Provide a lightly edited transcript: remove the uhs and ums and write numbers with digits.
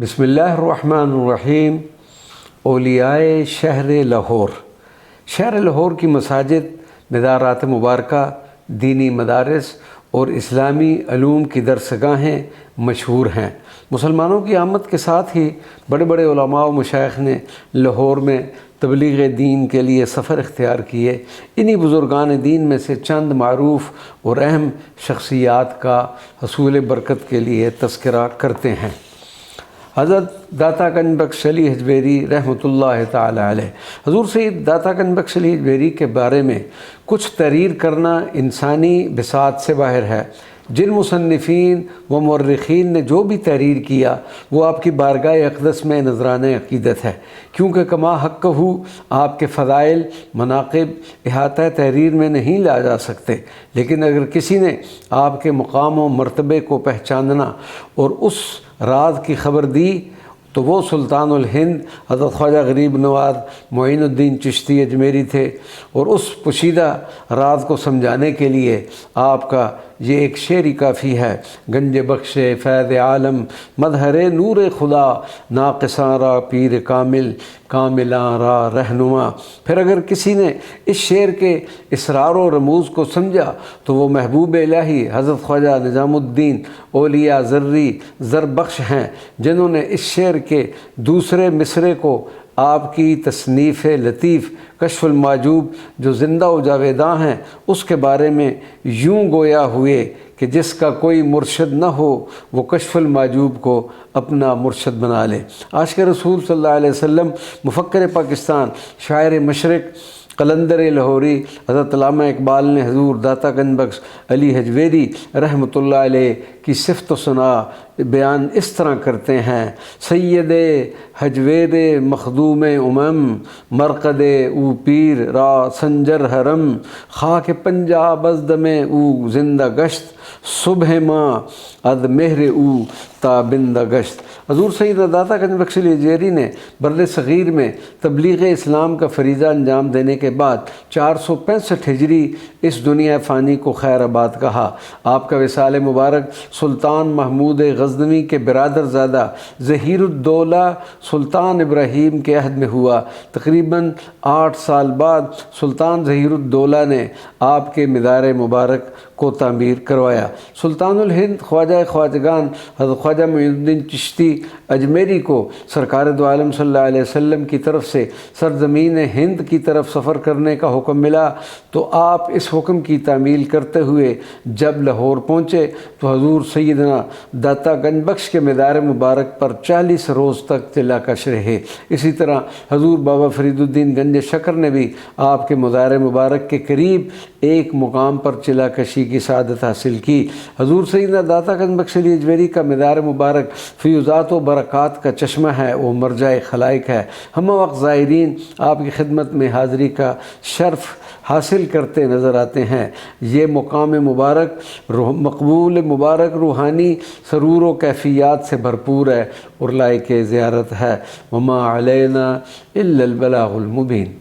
بسم اللہ الرحمن الرحیم۔ اولیاء شہر لاہور۔ شہر لاہور کی مساجد، مدارات مبارکہ، دینی مدارس اور اسلامی علوم کی درسگاہیں مشہور ہیں۔ مسلمانوں کی آمد کے ساتھ ہی بڑے بڑے علماء و مشائخ نے لاہور میں تبلیغ دین کے لیے سفر اختیار کیے۔ انہی بزرگان دین میں سے چند معروف اور اہم شخصیات کا حصول برکت کے لیے تذکرہ کرتے ہیں۔ حضرت داتا گنج بخش علی حجویری رحمۃ اللہ تعالی علیہ۔ حضور سید داتا گنج بخش علی حجویری کے بارے میں کچھ تحریر کرنا انسانی بساط سے باہر ہے۔ جن مصنفین و مورخین نے جو بھی تحریر کیا وہ آپ کی بارگاہ اقدس میں نذرانہ عقیدت ہے، کیونکہ کما حق ہو آپ کے فضائل، مناقب احاطہ تحریر میں نہیں لا جا سکتے، لیکن اگر کسی نے آپ کے مقام و مرتبے کو پہچاننا اور اس راز کی خبر دی تو وہ سلطان الہند حضرت خواجہ غریب نواز معین الدین چشتی اجمیری تھے، اور اس پوشیدہ راز کو سمجھانے کے لیے آپ کا یہ ایک شعر ہی کافی ہے: گنج بخش فیض عالم مظہر نور خدا، ناقصاں را پیر کامل کاملاں را رہنما۔ پھر اگر کسی نے اس شعر کے اسرار و رموز کو سمجھا تو وہ محبوب الہی حضرت خواجہ نظام الدین اولیاء ذری زر بخش ہیں، جنہوں نے اس شعر کے دوسرے مصرے کو آپ کی تصنیف لطیف کشف المحجوب جو زندہ و جاویداں ہیں اس کے بارے میں یوں گویا ہوئے کہ جس کا کوئی مرشد نہ ہو وہ کشف المحجوب کو اپنا مرشد بنا لے۔ عاشق رسول صلی اللہ علیہ وسلم، مفکر پاکستان، شاعر مشرق، قلندر لاہوری حضرت علامہ اقبال نے حضور داتا گنج بخش علی حجویری رحمۃ اللہ علیہ کی صفت و ثنا بیان اس طرح کرتے ہیں: سید حجویر مخدوم مرقد او پیر را سنجر حرم، خاک پنجاب از دم او زندہ گشت، صبح ماں از مہر او تابندہ گشت۔ حضور سید داتا گنج بخش علی حجویری نے بر صغیر میں تبلیغ اسلام کا فریضہ انجام دینے کے بعد 465 ہجری اس دنیا فانی کو خیر آباد کہا۔ آپ کا وصال مبارک سلطان محمود غزنوی کے برادر زادہ ظہیر الدولہ سلطان ابراہیم کے عہد میں ہوا۔ تقریباً 8 سال بعد سلطان ظہیر الدولہ نے آپ کے مزار مبارک کو تعمیر کروایا۔ سلطان الہند خواجہ خواجگان حضرت خواجہ معین الدین چشتی اجمیری کو سرکار دو عالم صلی اللہ علیہ وسلم کی طرف سے سرزمین ہند کی طرف سفر کرنے کا حکم ملا، تو آپ اس حکم کی تعمیل کرتے ہوئے جب لاہور پہنچے تو حضور سیدنا داتا گنج بخش کے مزار مبارک پر 40 روز تک چلا کش رہے۔ اسی طرح حضور بابا فرید الدین گنج شکر نے بھی آپ کے مزار مبارک کے قریب ایک مقام پر چلا کشی کی سعادت حاصل کی۔ حضور سیدنا داتا گنج بخش علی حجویری کا مزار مبارک فیوزات و برکات کا چشمہ ہے، وہ مرجع خلائق ہے۔ ہم وقت زائرین آپ کی خدمت میں حاضری کا شرف حاصل کرتے نظر آتے ہیں۔ یہ مقام مبارک مقبول مبارک روحانی سرور و کیفیات سے بھرپور ہے اور لائق زیارت ہے۔ وما علینا الا البلاغ المبین۔